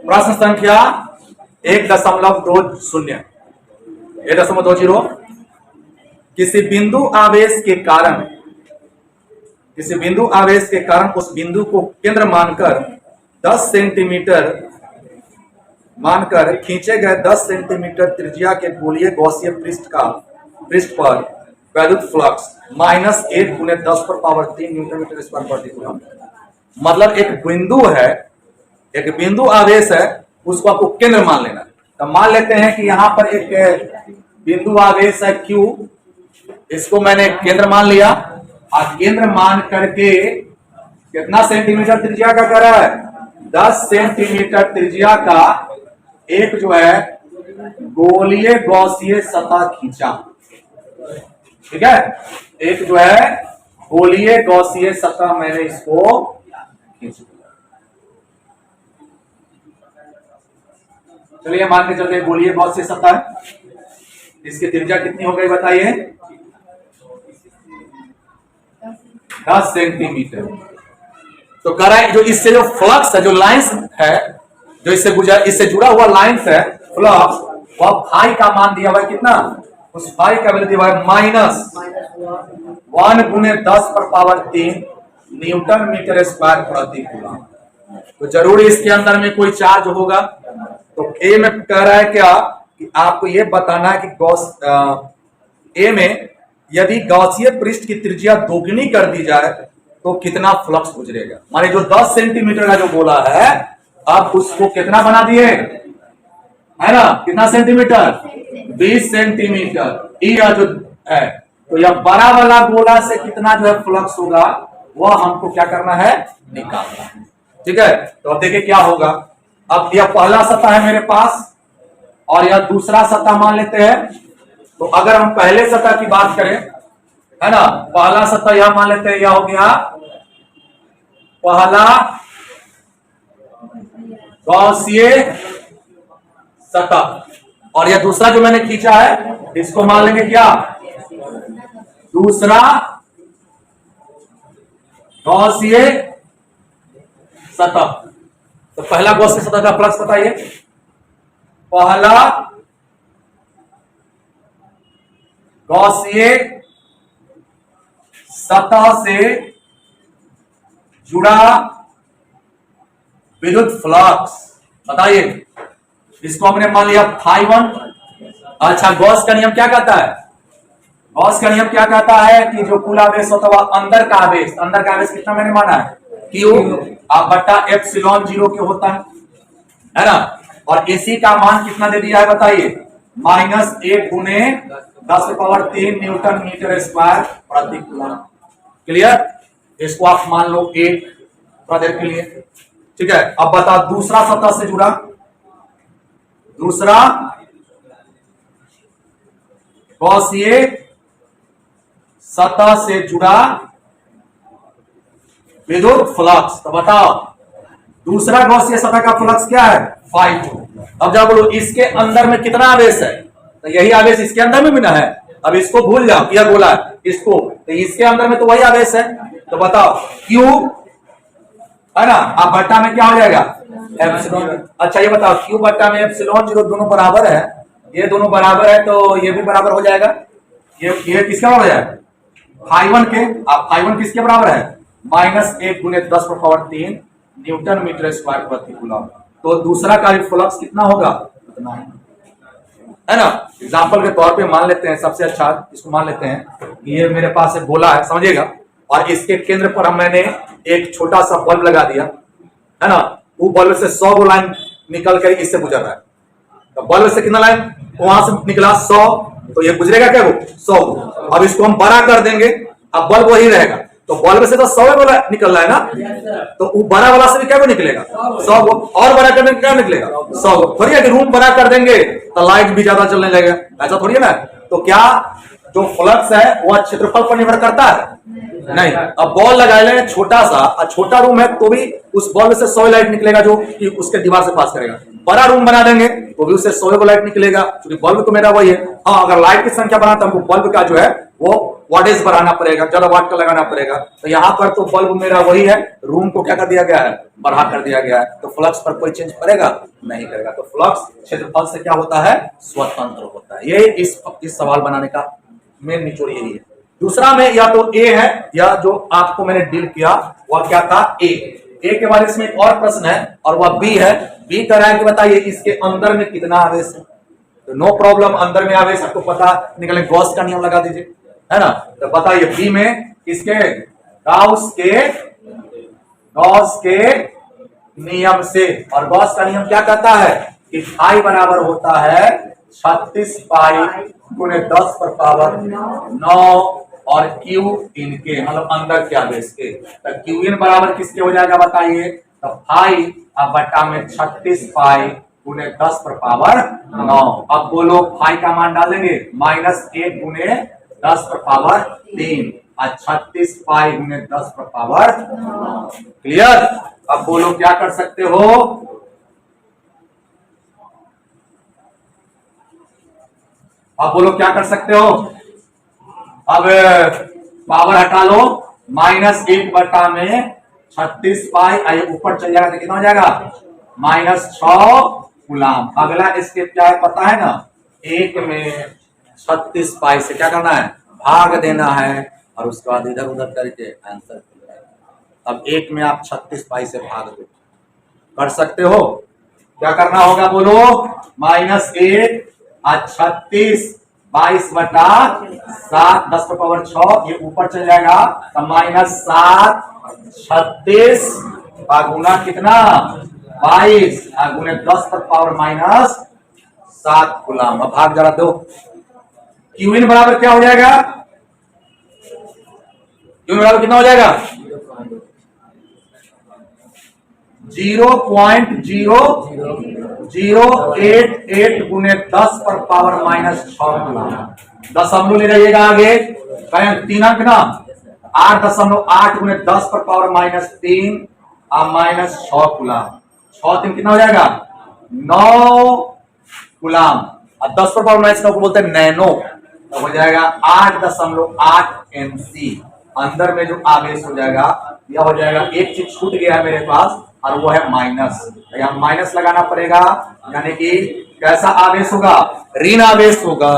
प्रश्न संख्या 1.20 1.20 किसी बिंदु आवेश के कारण उस बिंदु को केंद्र मानकर 10 सेंटीमीटर खींचे गए 10 सेंटीमीटर त्रिज्या के गोलीय गॉसीय पृष्ठ पर वैद्युत फ्लक्स -1 × 10⁻³ न्यूटन मीटर स्क्वायर प्रति कूलम। मतलब एक बिंदु आवेश है, उसको आपको केंद्र मान लेना है। तो मान लेते हैं कि यहां पर एक बिंदु आवेश है Q, इसको मैंने केंद्र मान लिया और केंद्र मान करके कितना सेंटीमीटर त्रिज्या का कर रहा है, 10 सेंटीमीटर त्रिज्या का एक जो है गोलीय गॉसीय सतह खींचा। ठीक है, एक जो है गोलीय गॉसीय सतह मैंने इसको खींचा। चलिए मान के चलते गोलीय गॉसीय सतह है, इसकी त्रिज्या कितनी हो गई बताइए, 10 सेंटीमीटर। तो कह रहा है जो इससे जो फ्लक्स है, जो लाइंस है, जो इससे जुड़ा हुआ लाइंस है फ्लक्स, वह फाई का मान दिया हुआ है कितना, उस फाई का वैल्यू दिया हुआ है -1 × 10⁻³ न्यूटन मीटर स्क्वायर प्रति कूलम। तो जरूरी इसके अंदर में कोई चार्ज होगा। तो ए में कह रहा है क्या कि आपको यह बताना है कि ए में यदि गॉसीय पृष्ठ की त्रिज्या दोगुनी कर दी जाए तो कितना फ्लक्स गुजरेगा। माने जो 10 सेंटीमीटर का जो गोला है, अब उसको कितना बना दिए है ना, कितना सेंटीमीटर, 20 सेंटीमीटर यह जो है। तो यह बड़ा वाला गोला से कितना जो है फ्लक्स होगा वह हमको क्या करना है, निकालना है। ठीक है, तो अब देखिए क्या होगा। अब यह पहला सतह है मेरे पास और यह दूसरा सतह मान लेते हैं। तो अगर हम पहले सतह की बात करें, है ना, पहला सतह यह मान लेते हैं, यह हो गया पहला गॉसीय सतह और यह दूसरा जो मैंने खींचा है इसको मान लेंगे क्या, दूसरा गॉसीय सतह। तो पहला गॉसीय सतह का फ्लक्स बताइए, पहला गॉसीय सतह से जुड़ा विद्युत फ्लक्स बताइए। इसको हमने मान लिया φ1। अच्छा, गॉस का नियम क्या कहता है, गॉस का नियम क्या कहता है कि जो कुल आवेश होता है वह अंदर का आवेश कितना मैंने माना है, Q बटा ε0 के होता है ना। और इसी का मान कितना दे दिया है बताइए, -1 × 10⁻³ न्यूटन मीटर स्क्वायर प्रति कूलम। क्लियर, इसको आप मान लो 1 थोड़ा देर के लिए। ठीक है, अब बता दूसरा सतह से जुड़ा, दूसरा गॉसीय सतह से जुड़ा विद्युत फ्लक्स। तो बताओ दूसरा गॉसीय सतह का फ्लक्स क्या है, φ2। अब जब बोलो इसके अंदर में कितना आवेश है, तो यही आवेश इसके अंदर में भी ना है। अब इसको भूल जाओ, यह गोला है इसको, तो इसके अंदर में तो वही आवेश है। तो बताओ Q है ना, अब बट्टा में क्या हो जाएगा, एप्सिलॉन। अच्छा ये बताओ Q बट्टा में ε0 दोनों बराबर है, ये दोनों बराबर है तो ये भी बराबर हो जाएगा। ये किसका बराबर हो जाएगा, φ1 के। अब φ1 किसके बराबर है, -1 × 10⁻³ न्यूटन मीटर स्क्वायर प्रति कूलम। तो दूसरा का फ्लक्स कितना होगा, उतना है ना। एग्जाम्पल के तौर पे मान लेते हैं, सबसे अच्छा इसको मान लेते हैं, ये मेरे पास एक गोला है समझिएगा, और इसके केंद्र पर हम मैंने एक छोटा सा बल्ब लगा दिया है ना। वो बल्ब से 100 गो लाइन निकल कर इससे गुजर रहा है। तो बल्ब से कितना लाइन वहां से निकला 100, तो ये गुजरेगा क्या, वो 100। अब इसको हम बड़ा कर देंगे, अब बल्ब वही रहेगा। तो बल्ब से तो 100 वाला निकल रहा है ना, तो वो बड़ा वाला से भी क्या निकलेगा, 100 और बड़ा करने क्या निकलेगा, 100। थोड़ी है कि रूम बड़ा कर देंगे तो लाइट भी ज्यादा चलने लगेगा, ऐसा थोड़ी है ना। तो क्या जो फ्लक्स है वह क्षेत्रफल पर निर्भर करता है, नहीं। अब बॉल लगा ले छोटा सा, छोटा रूम है तो भी उस बॉल से 100 लाइट निकलेगा जो कि उसके दीवार से पास करेगा। बड़ा रूम बना देंगे तो भी उससे 100 को लाइट निकलेगा, क्योंकि बल्ब तो मेरा वही है। हाँ, अगर लाइट की संख्या बढ़ा तो हमको बल्ब का जो है वो वाटेज बढ़ाना पड़ेगा, ज्यादा वाट का लगाना पड़ेगा। तो यहाँ पर तो बल्ब मेरा वही है, रूम को क्या कर दिया गया है, बढ़ा कर दिया गया है। तो फ्लक्स पर कोई चेंज करेगा नहीं करेगा। तो फ्लक्स क्षेत्रफल से क्या होता है, स्वतंत्र होता है। ये इस सवाल बनाने का मेन निचोड़ यही है। दूसरा में या तो ए है या जो आपको मैंने डील किया वह क्या था, ए के बारे में एक और प्रश्न है और वह बी है। बी कह रहा है कि बताइए इसके अंदर में कितना आवेश है। तो नो प्रॉब्लम, अंदर में आवेश आपको पता निकले, गॉस का नियम लगा दीजिए, है ना। तो बताइए बी में किसके, गॉस के नियम से। और गॉस का नियम क्या कहता है कि फाई बराबर होता है 36 पाई गुणे 10 पर पावर 9 और क्यू इनके, मतलब अंदर के आवेश के। तो क्यू इन बराबर किसके हो जाएगा बताइए, तो फाई अब बटा में 36 पाई गुणे 10 पर पावर 9। अब बोलो फाई का मान डालेंगे -1 गुणे 10 पर पावर 3 और 36 पाई गुणे 10 पर पावर 9। क्लियर। अब बोलो क्या कर सकते हो, अब बोलो क्या कर सकते हो। अब पावर हटा लो, -1 बटा में 36 पाई, आइए ऊपर चल जाएगा तो कितना हो जाएगा, -6 गुलाम। अगला इसके क्या है पता है ना, 1 में 36 पाई से क्या करना है, भाग देना है और उसके बाद इधर उधर करके आंसर। अब 1 में आप 36 पाई से भाग दो, कर सकते हो। क्या करना होगा बोलो, -1 और 36 22 बटा 7 10 पर पावर 6, ये ऊपर चल जाएगा तो -7 36 गुना कितना 22 गुने 10 पर पावर -7 गुलाम। अब भाग जरा दो, क्यू इन बराबर क्या हो जाएगा, क्यू बराबर कितना हो जाएगा 0.0088 गुने 10 पर पावर -6 गुलाम। दशमलव ले जाइएगा आगे, 3 अंक ना, 8.8 गुने 10 पर पावर -3 और -6 गुलाम। 6 3 कितना हो जाएगा 9 गुलाम। और 10 पर पावर -9 को बोलते हैं नैनो, तो हो जाएगा 8.8 MC। अंदर में जो आवेश हो जाएगा यह हो जाएगा, एक चीज छूट गया है मेरे पास और वो है माइनस, तो यहाँ माइनस लगाना पड़ेगा, यानी कि कैसा आवेश होगा, ऋण आवेश होगा।